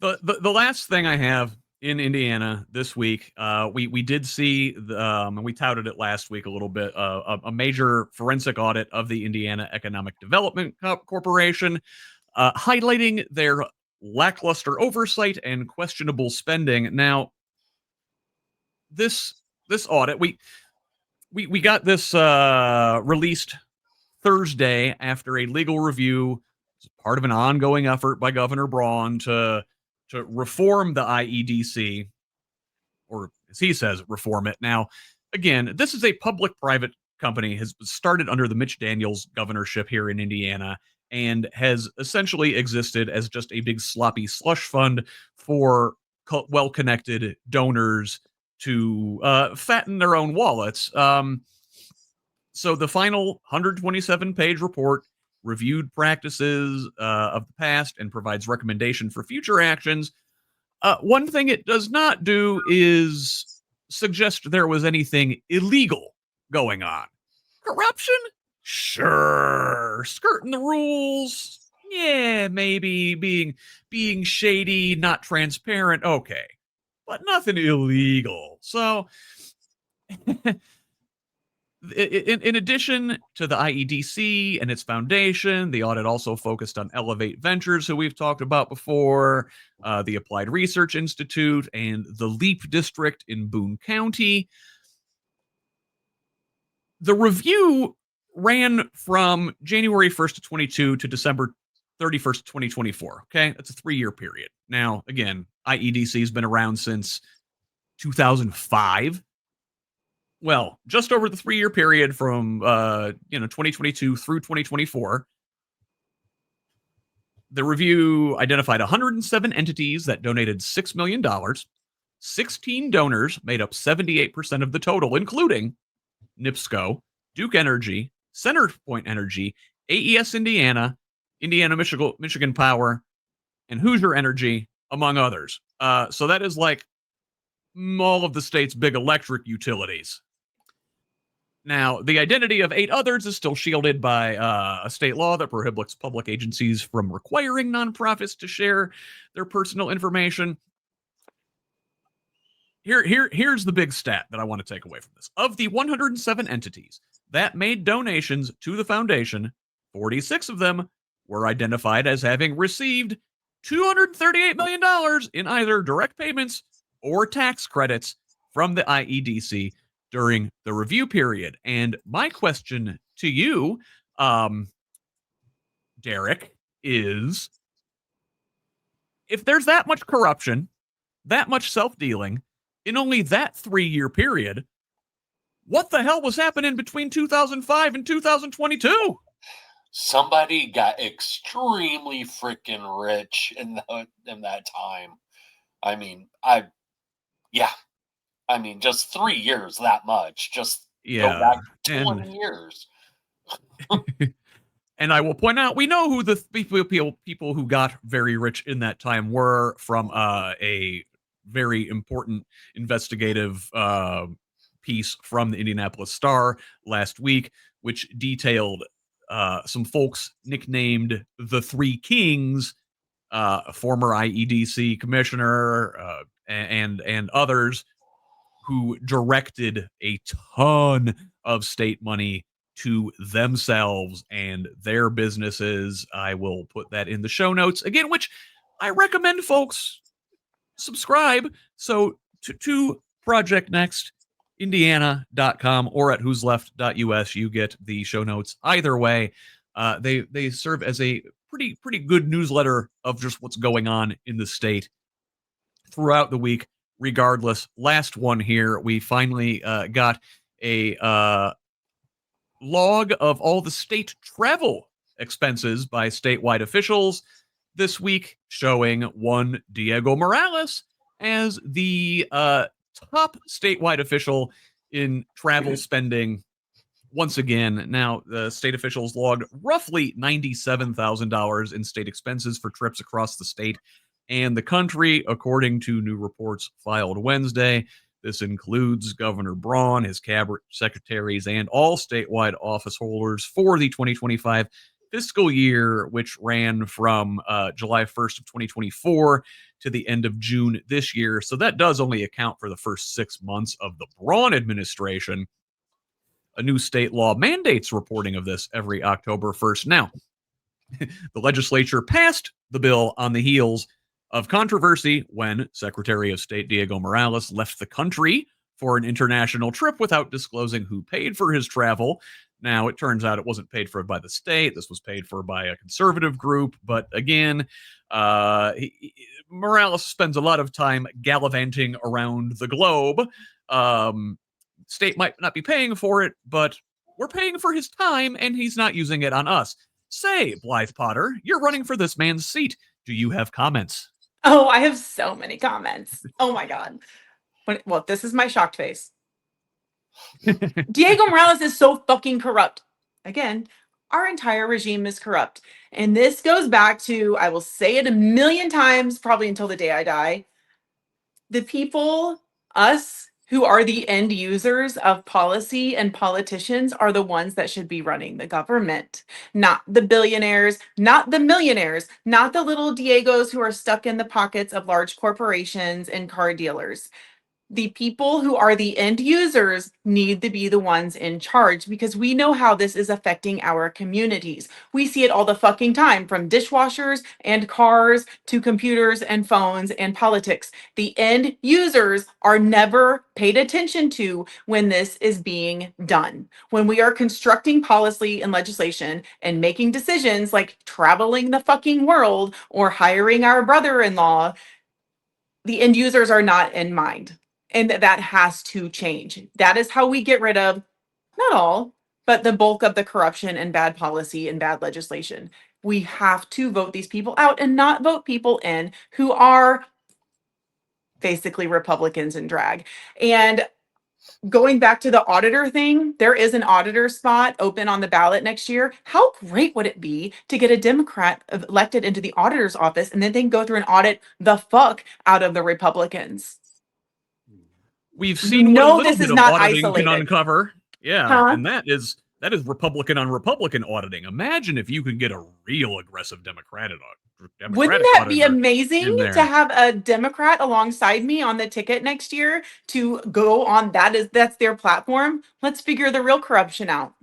The last thing I have in Indiana this week, we did see and we touted it last week a little bit, a major forensic audit of the Indiana Economic Development Corporation, highlighting their lackluster oversight and questionable spending. Now, this this audit, we got this released Thursday after a legal review as part of an ongoing effort by Governor Braun to reform the IEDC, or as he says, reform it. Now, again, this is a public-private company, has started under the Mitch Daniels governorship here in Indiana, and has essentially existed as just a big sloppy slush fund for well-connected donors to fatten their own wallets. So the final 127-page report reviewed practices of the past and provides recommendation for future actions. One thing it does not do is suggest there was anything illegal going on. Corruption? Sure. Skirting the rules? Yeah, maybe being shady, not transparent. Okay. But nothing illegal. So in addition to the IEDC and its foundation, the audit also focused on Elevate Ventures, who we've talked about before, the Applied Research Institute, and the LEAP District in Boone County. The review ran from January 1st to 22 to December 31st, 2024. Okay, that's a 3-year period. Now, again, IEDC has been around since 2005. Well, just over the 3-year period from 2022 through 2024, the review identified 107 entities that donated $6 million. 16 donors made up 78% of the total, including NIPSCO, Duke Energy, Centerpoint Energy, AES Indiana, Indiana Michigan Power, and Hoosier Energy, among others. So that is like all of the state's big electric utilities. Now, the identity of 8 others is still shielded by a state law that prohibits public agencies from requiring nonprofits to share their personal information. Here's the big stat that I want to take away from this. Of the 107 entities that made donations to the foundation, 46 of them were identified as having received $238 million in either direct payments or tax credits from the IEDC during the review period. And my question to you, Derek, is if there's that much corruption, that much self-dealing in only that 3-year period, what the hell was happening between 2005 and 2022? Somebody got extremely freaking rich in that time. I mean, just 3 years, that much. Just go back 20 years. And I will point out, we know who the people who got very rich in that time were from a very important investigative piece from the Indianapolis Star last week, which detailed some folks nicknamed the Three Kings, former IEDC commissioner and others, who directed a ton of state money to themselves and their businesses. I will put that in the show notes again, which I recommend folks subscribe. So to Project Next, Indiana.com or at whosleft.us, you get the show notes either way. They serve as a pretty good newsletter of just what's going on in the state throughout the week. Regardless, last one here, we finally got a log of all the state travel expenses by statewide officials this week, showing one Diego Morales as the top statewide official in travel spending once again. Now, the state officials logged roughly $97,000 in state expenses for trips across the state and the country, according to new reports filed Wednesday. This includes Governor Braun, his cabinet secretaries, and all statewide office holders for the 2025 fiscal year, which ran from July 1st of 2024 to the end of June this year. So that does only account for the first 6 months of the Braun administration. A new state law mandates reporting of this every October 1st. Now, the legislature passed the bill on the heels of controversy when Secretary of State Diego Morales left the country for an international trip without disclosing who paid for his travel. Now, it turns out it wasn't paid for by the state. This was paid for by a conservative group. But again, Morales spends a lot of time gallivanting around the globe. State might not be paying for it, but we're paying for his time, and he's not using it on us. Say, Blythe Potter, you're running for this man's seat. Do you have comments? Oh, I have so many comments. Oh my God. Well, this is my shocked face. Diego Morales is so fucking corrupt. Again, our entire regime is corrupt. And this goes back to, I will say it a million times, probably until the day I die. The people, us, who are the end users of policy and politicians are the ones that should be running the government, not the billionaires, not the millionaires, not the little Diegos who are stuck in the pockets of large corporations and car dealers. The people who are the end users need to be the ones in charge because we know how this is affecting our communities. We see it all the fucking time, from dishwashers and cars to computers and phones and politics. The end users are never paid attention to when this is being done. When we are constructing policy and legislation and making decisions like traveling the fucking world or hiring our brother-in-law, the end users are not in mind. And that has to change. That is how we get rid of, not all, but the bulk of the corruption and bad policy and bad legislation. We have to vote these people out and not vote people in who are basically Republicans in drag. And going back to the auditor thing, there is an auditor spot open on the ballot next year. How great would it be to get a Democrat elected into the auditor's office and then they can go through and audit the fuck out of the Republicans? We've seen what a little this bit is of not auditing isolated. can uncover. Yeah, Huh? and that is Republican on Republican auditing. Imagine if you could get a real aggressive Democratic Wouldn't that be auditor amazing in there. to have a Democrat alongside me on the ticket next year to go on? That's their platform. Let's figure the real corruption out.